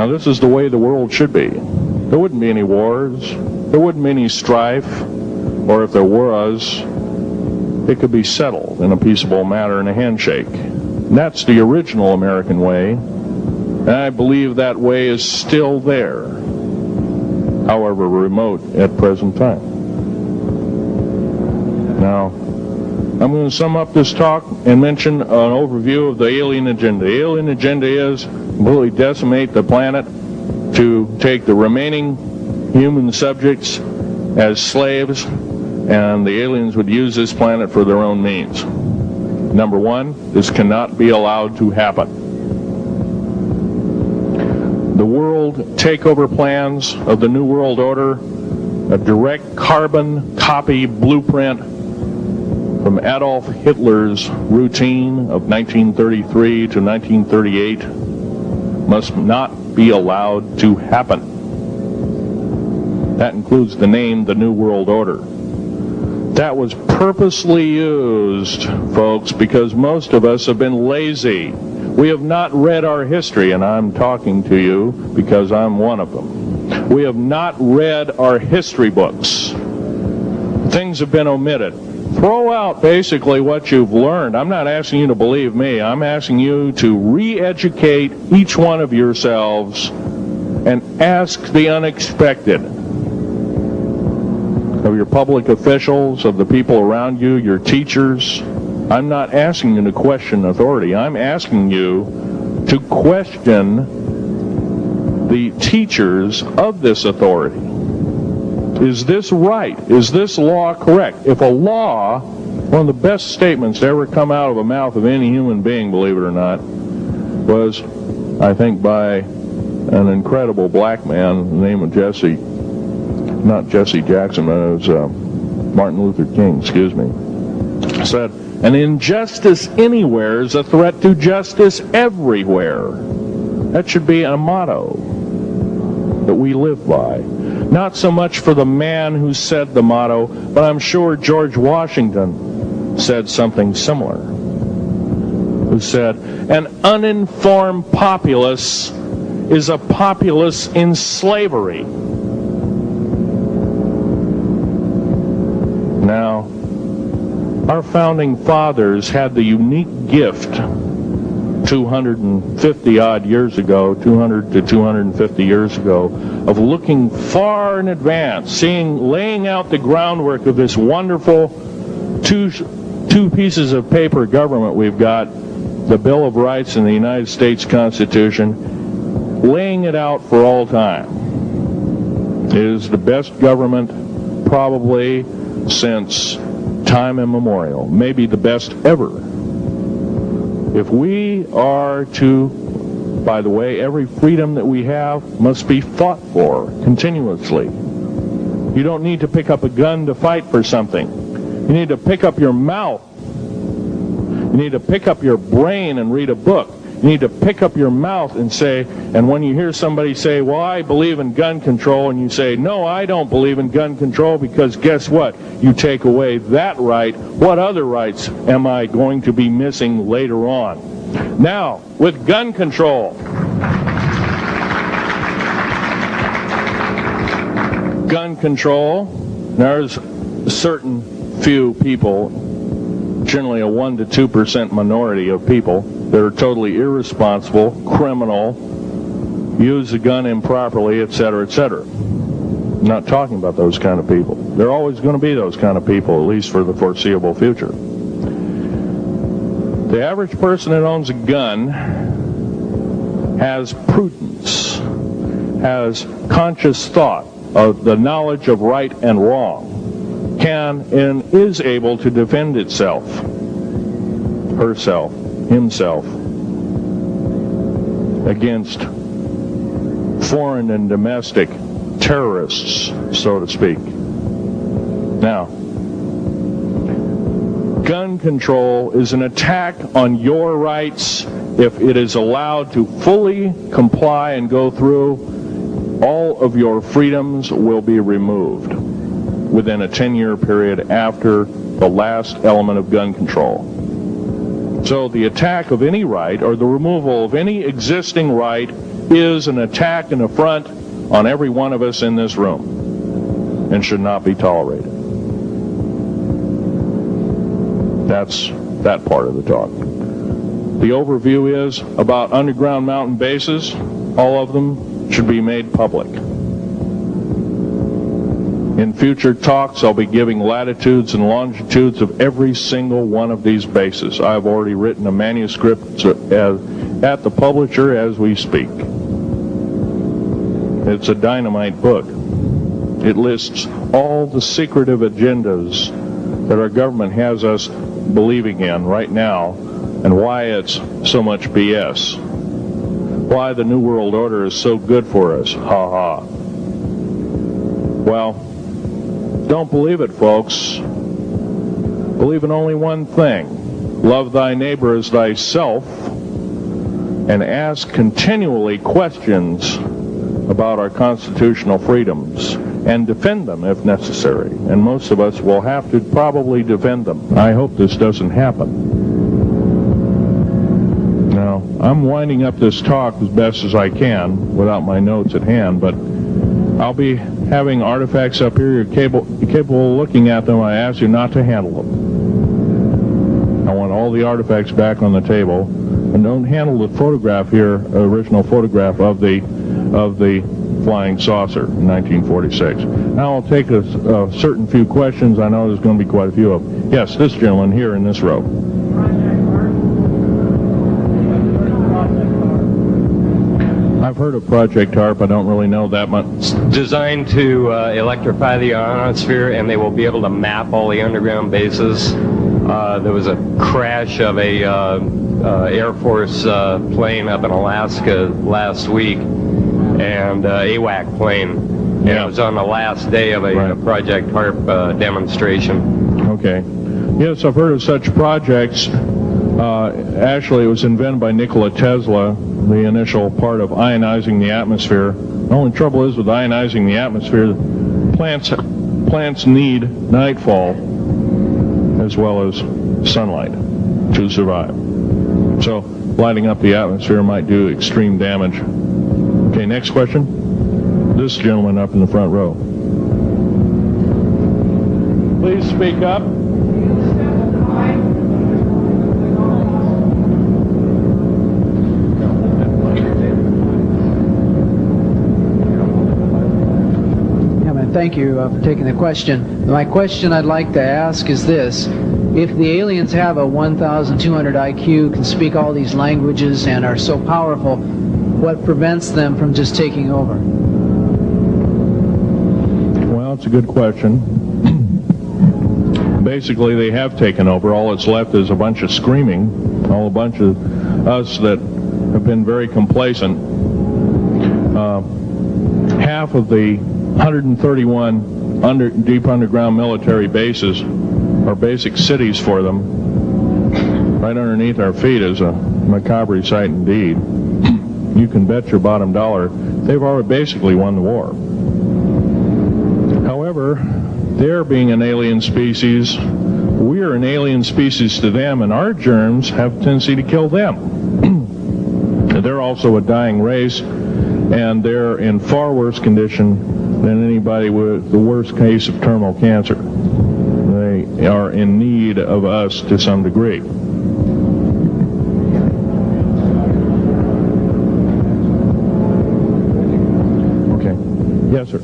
Now, this is the way the world should be. There wouldn't be any wars. There wouldn't be any strife. Or if there was, it could be settled in a peaceable manner in a handshake. And that's the original American way. And I believe that way is still there, however remote at present time. Now, I'm going to sum up this talk and mention an overview of the alien agenda. The alien agenda is completely decimate the planet, to take the remaining human subjects as slaves, and the aliens would use this planet for their own means. Number one, this cannot be allowed to happen. The world takeover plans of the New World Order, a direct carbon copy blueprint from Adolf Hitler's routine of 1933 to 1938, must not be allowed to happen. That includes the name, the New World Order. That was purposely used, folks, because most of us have been lazy. We have not read our history, and I'm talking to you because I'm one of them. We have not read our history books. Things have been omitted. Throw out basically what you've learned. I'm not asking you to believe me. I'm asking you to re-educate each one of yourselves and ask the unexpected of your public officials, of the people around you, your teachers. I'm not asking you to question authority. I'm asking you to question the teachers of this authority. Is this right? Is this law correct? If a law, one of the best statements to ever come out of the mouth of any human being, believe it or not, was, I think, by an incredible black man, the name of Jesse, not Jesse Jackson, but it was Martin Luther King, excuse me, said, an injustice anywhere is a threat to justice everywhere. That should be a motto that we live by. Not so much for the man who said the motto, but I'm sure George Washington said something similar. Who said, an uninformed populace is a populace in slavery. Now, our founding fathers had the unique gift 250 odd years ago, 200 to 250 years ago, of looking far in advance, laying out the groundwork of this wonderful two pieces of paper government we've got, the Bill of Rights and the United States Constitution, laying it out for all time. It is the best government probably since time immemorial, maybe the best ever. If we are to, by the way, every freedom that we have must be fought for continuously. You don't need to pick up a gun to fight for something. You need to pick up your mouth. You need to pick up your brain and read a book. You need to pick up your mouth and say, and when you hear somebody say, well, I believe in gun control, and you say, no, I don't believe in gun control, because guess what? You take away that right. What other rights am I going to be missing later on? Now, with gun control, there's a certain few people, generally a 1 to 2% minority of people, that are totally irresponsible, criminal, use the gun improperly, etc., etc. I'm not talking about those kind of people. There are always going to be those kind of people, at least for the foreseeable future. The average person that owns a gun has prudence, has conscious thought of the knowledge of right and wrong, can and is able to defend itself, herself, himself, against foreign and domestic terrorists, so to speak. Now, gun control is an attack on your rights. If it is allowed to fully comply and go through, all of your freedoms will be removed within a 10-year period after the last element of gun control. So the attack of any right or the removal of any existing right is an attack and affront on every one of us in this room and should not be tolerated. That's that part of the talk. The overview is about underground mountain bases. All of them should be made public. In future talks, I'll be giving latitudes and longitudes of every single one of these bases. I've already written a manuscript at the publisher as we speak. It's a dynamite book. It lists all the secretive agendas that our government has us believing in right now and why it's so much BS. Why the New World Order is so good for us. Ha ha. Well, don't believe it, folks. Believe in only one thing. Love thy neighbor as thyself, and ask continually questions about our constitutional freedoms, and defend them if necessary. And most of us will have to probably defend them. I hope this doesn't happen. Now, I'm winding up this talk as best as I can without my notes at hand, but I'll be having artifacts up here. You're capable of looking at them. I ask you not to handle them. I want all the artifacts back on the table, and don't handle the photograph here, original photograph of the flying saucer in 1946. Now I'll take a certain few questions. I know there's going to be quite a few of them. Yes, this gentleman here in this row. I've heard of Project HARP. I don't really know that much. It's designed to electrify the ionosphere, and they will be able to map all the underground bases. There was a crash of a Air Force plane up in Alaska last week, and AWAC plane. And it was on the last day of a Project HARP demonstration. Okay. Yes, I've heard of such projects. Actually, it was invented by Nikola Tesla, the initial part of ionizing the atmosphere. The only trouble is with ionizing the atmosphere, plants need nightfall as well as sunlight to survive. So lighting up the atmosphere might do extreme damage. Okay, next question. This gentleman up in the front row. Please speak up. Thank you for taking the question. My question I'd like to ask is this. If the aliens have a 1,200 IQ, can speak all these languages, and are so powerful, what prevents them from just taking over? Well, it's a good question. Basically, they have taken over. All that's left is a bunch of screaming, a bunch of us that have been very complacent. Half of the 131 deep underground military bases are basic cities for them. Right underneath our feet is a macabre sight indeed. You can bet your bottom dollar they've already basically won the war. However, they're being an alien species, we're an alien species to them, and our germs have a tendency to kill them. They're also a dying race, and they're in far worse condition than anybody with the worst case of terminal cancer. They are in need of us to some degree. Okay. Yes, sir.